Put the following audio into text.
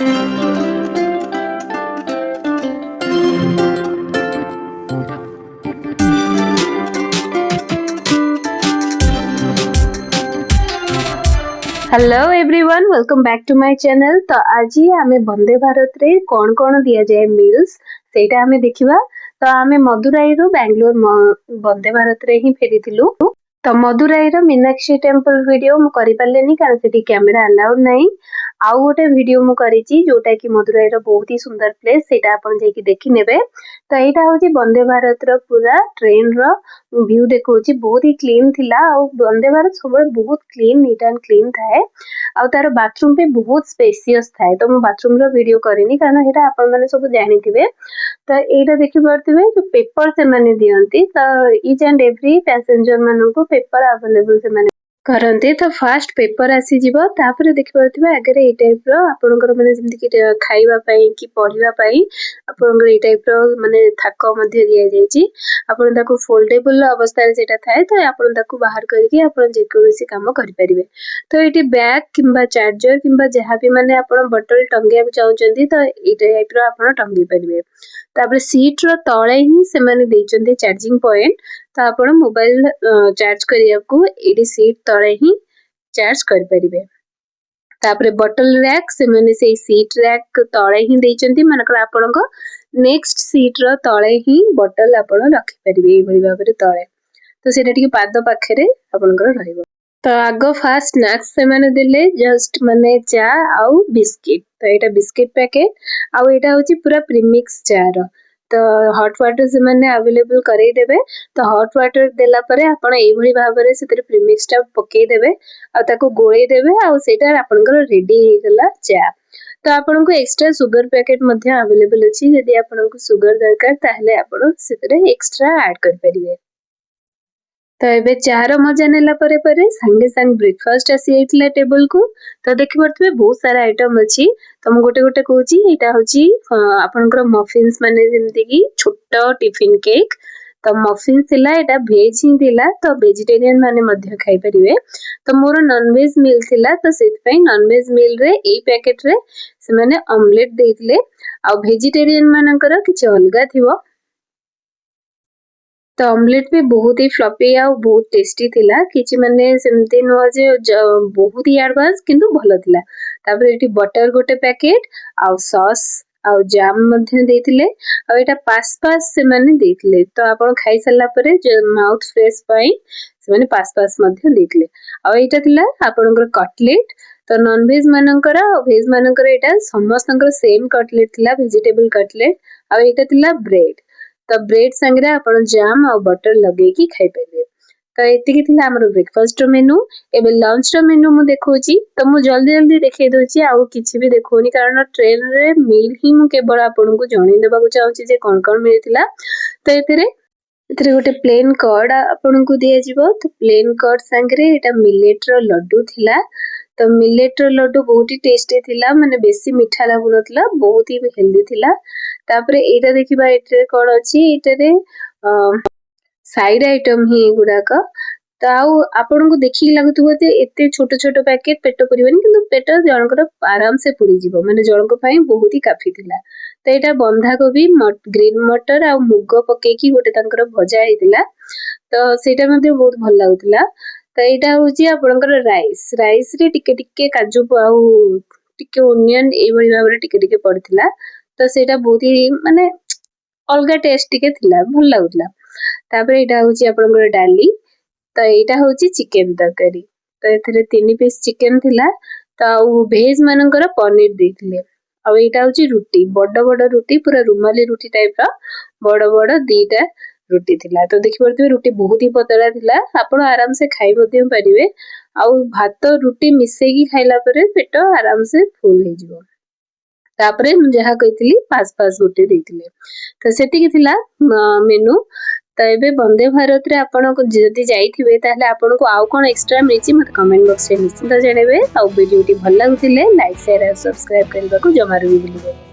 Hello everyone, welcome back to my channel. तो आज आमे वंदे भारत रे कौन कौन दिया जाए मील्स सेटा आमे देखिबा। तो आमे मदुराई रो बेंगलोर वंदे भारत रे ही फेरीथिलु। तो मदुराई रो मीनाक्षी टेम्पल वीडियो मु करि पालेनी कारण सेठी कैमरा अलाउड नाही। आउ गोटे वीडियो मु करिची जोटा कि मदुराई रो बहुत ही सुंदर प्लेस, सेटा आपण जेकी देखि नेबे। तो एटा होची वंदे भारत रो पूरा ट्रेन रो व्यू देखौची, बहुत ही क्लीन थिला। और वंदे भारत सब बहुत क्लीन, नीट एंड क्लीन थाए। और तार बाथरूम भी बहुत स्पेसियस थाए। तो मु बाथरूम रो वीडियो करिनी कारण हेटा आपण माने सब जानिथिबे। तो एटा देखि पारथिबे जो पेपर से माने दियंती। तो ईच एंड एवरी पैसेंजर मानन को पेपर अवेलेबल से माने करते। तो फास्ट पेपर आसी जीवो, तापर देखि पारथिबे आगे ए टाइप रो आपनकर माने जेमति कि खाइबा पई कि पढिबा पई आपनकर ए टाइप रो माने थाक मध्ये दिया जायछि। आपन ताको फोल्डेबल अवस्था रे जेटा थाए तो आपन ताको बाहर करके आपन जे कोनोसी काम करि परिबे। तो एटी बैग किंबा चार्जर किंबा जहा भी माने आपन बटल टंगिया चाहउचंदी तो ए टाइप रो आपन टंगी परिबे। तापर सीट रो तळे ही से माने देचंदी चार्जिंग पॉइंट। तो आपण मोबाइल चार्ज करिया को एडी सीट तळे ही चार्ज कर परिबे। तापर बटल रैक से माने से सीट रैक तळे ही देचंती, मानकर आपनको नेक्स्ट सीट रो तळे ही बटल आपण रखि परिबे। ए भली भाबरे तळे तो सेटा टिके पाद पाखरे आपनकर रहइबो। तो आगो फास्ट स्नैक्स से माने देले जस्ट माने चा आउ बिस्किट। तो एटा बिस्किट पैकेट आउ एटा होची पूरा प्रीमिक्स चा रो। तो हॉट वाटर से माने अवेलेबल करई देबे। तो हॉट वाटर देला परे आपण एई भली भाबरे सेतरे प्रीमिक्स टा पकेई देबे आ ताको गोळेई देबे आ सेटा आपनकर रेडी हे गेला चा। तो आपनको एक्स्ट्रा सुगर पैकेट मध्ये अवेलेबल अछि। यदि आपनको सुगर दरकार ताहले आपण सेतरे एक्स्ट्रा ऐड कर परिबे। तो एबे चार मजा नेला परे परे संगे संग ब्रेकफास्ट आसी आइतला टेबल को। तो देखि परथबे बहुत सारा आइटम अछि। तो हम गोटे गोटे कहूची, एटा होची आपनकर मफिन्स माने जेमति कि छोटो टिफिन केक। तो मफिन्स थिला, एटा वेज ही थिला। तो वेजिटेरियन माने मध्य खाइ परिबे। तो मोर नॉन वेज मील थिला, तो सेत पई नॉन वेज मील रे एई पैकेट रे से माने ऑमलेट देइतले। आ वेजिटेरियन मानकर किछ अलगा थिवो। तो ऑमलेट भी बहुत ही फ्लफी आ बहुत टेस्टी थिला। किछि माने सेमते न जे बहुत ही एडवांस किंतु भलो थिला। तापर एटी बटर गोटे पैकेट आ सॉस आ जाम मध्ये देथिले। आ एटा पास पास से माने देथिले। तो आपण खाइ सल्ला परे जे माउथ फ्रेश पई से माने पास पास मध्ये देथिले। आ एटा थिला आपनकर कटलेट। तो नॉन वेज मानकर आ वेज मानकर एटा समस्तनकर सेम कटलेट थिला, वेजिटेबल कटलेट। आ एटा थिला ब्रेड। तो ब्रेड संगे आपण जाम और बटर लगे की खाइ परिबे। तो एतिकी थिला हमर ब्रेकफास्ट रो मेनू। एबे लंच रो मेनू मु देखौची। तो मु जल्दी जल्दी देखै दोची, आउ किछि भी देखोनी कारण ट्रेन रे मील ही मु केवल आपन को जणै देबा को चाहूची जे कोन मिलथिला। तो एतिरे गोटे प्लेन कर्ड आपन को दिया जिवो। तो प्लेन कर्ड संगे एटा मिलेट रो लड्डू थिला। तो मिलेट रो लड्डू बहुत ही टेस्टी थिला, माने बेसी मीठा लागु नथला, बहुत ही हेल्दी थिला। तापरे एटा देखिबा एटे कोन अछि, एटेरे साइड आइटम ही गुडाक। तो आउ आपन को देखि लागुथबो जे एते छोटो छोटो पैकेट पेट परिबनी, किंतु पेट जनकर आराम से पुरी जिवो, माने जनक पई बहुत ही काफी थिला। तो एटा बंधा गोभी ग्रीन मटर आ मुग पकेकी गोटे तंकर भजा हेतिला। तो सेटा मध्ये बहुत भल लागुथला। तो एटा होची आपनकर राइस रे टिके टिके काजू आउ टिके ओनियन ए भली भाबरे टिके टिके पड़थिला। तो सेटा बहुत ही माने अलगा टेस्ट टिके थिला, भल लागुथला। तापर एटा होची आपनकर डाली। तो एटा होची चिकन तरकारी। तो एथरे 3 पीस चिकन थिला। तो वेज मानकर पनीर देथिले। आ एटा होची रुटी, बड़ बड़ रुटी, पूरा रुमाली रुटी टाइप रा बड़ बड़ दीटा रुटी थिला। तो देखि परथबे रुटी बहुत ही पतला थिला, आपण आराम से खाइ मध्ये परिबे। आ भात रुटी मिसे की खाइला परे पेट आराम से फुल हे जिवो। तापरे जहा कहितली पास पास गोटे देथिले। तो सेतिकी थिला मेनू। तो एबे वंदे भारत रे आपण को जदी जाइथिबे ताहले आपण को आउ कोन एक्स्ट्रा मिलची मत कमेंट बॉक्स रे निश्चित जणेबे। आ वीडियो टी भल लागुथिले लाइक शेयर और सब्सक्राइब करबा को जमारू भी भूलिबे।